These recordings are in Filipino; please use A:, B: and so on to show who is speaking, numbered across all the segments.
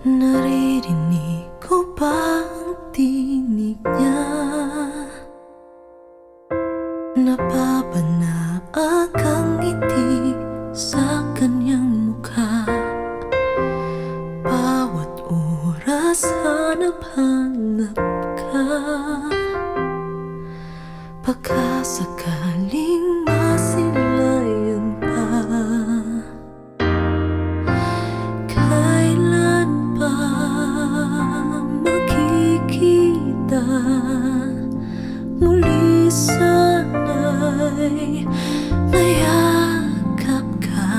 A: Naririnig ko ba ang tinig niya? Napapanaag ang ngiti sa kanyang mukha. Bawat oras hanap-hanap ka. Baka sakaling masilayan pa. Kailan pa makikita? Muli sana'y mayakap ka.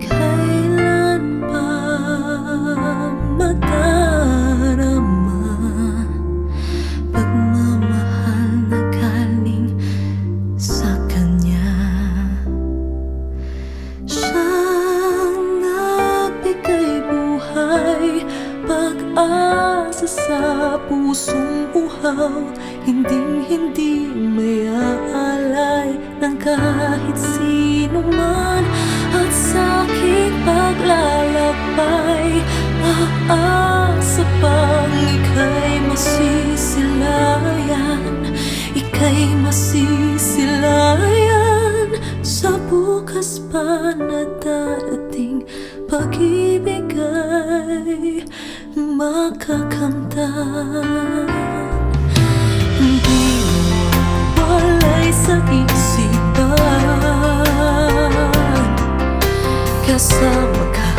A: Kailan pa madarama pagmamahal na galing sa kanya? Siyang nagbigay buhay, pag-asa sa pusong uhaw, hinding-hindi may aalay ng kahit sino man. At sa aking paglalakbay, aasa pang ika'y masisilayan. Ika'y masisilayan sa bukas pa na darating. Pag-ibig ay makakamtan. Hindi mawawalay sa isipan. Kasama ka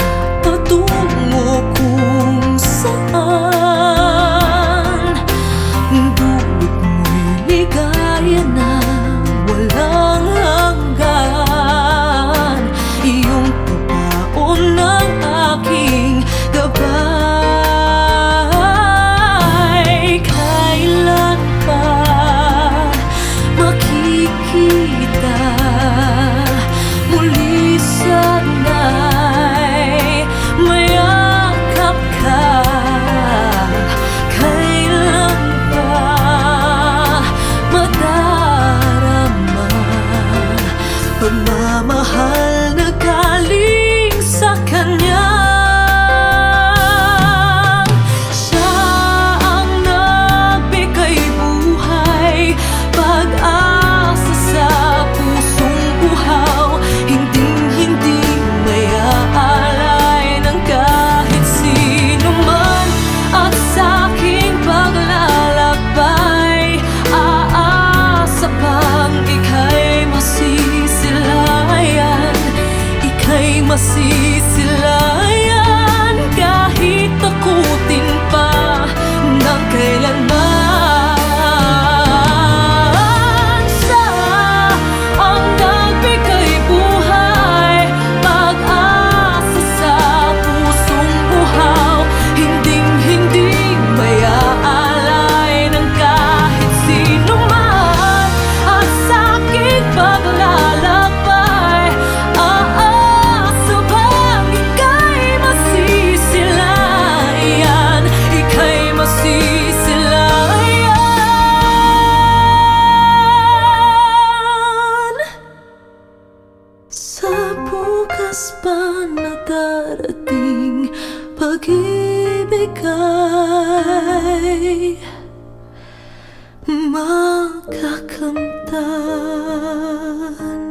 A: patungo kung saan. Dulot mo'y ligaya na walang hanggan. Iyong pabaon ng aking gabay. Kailan pa makikita? Muli sana'y mayakap ka. Kailan pa madarama pagmamahal na galing sa kanya? Siya ang nagbigay buhay, pag-asa sa pusong uhaw, hinding-hindi may aalay ng kahit sino man. At sa aking paglalakbay, aasa pang ika'y masisilayan. Ika'y masisilayan kahit takutin pa ng kailanman. Siya ang nagbigay buhay, pag-asa sa pusong uhaw, hinding-hindi may aalay ng kahit sino man. At sa aking paglalakbay, aasa pang ika'y masisilayan. Ika'y masisilayan sa bukas pa na darating. Pag-ibig ay makakamtan.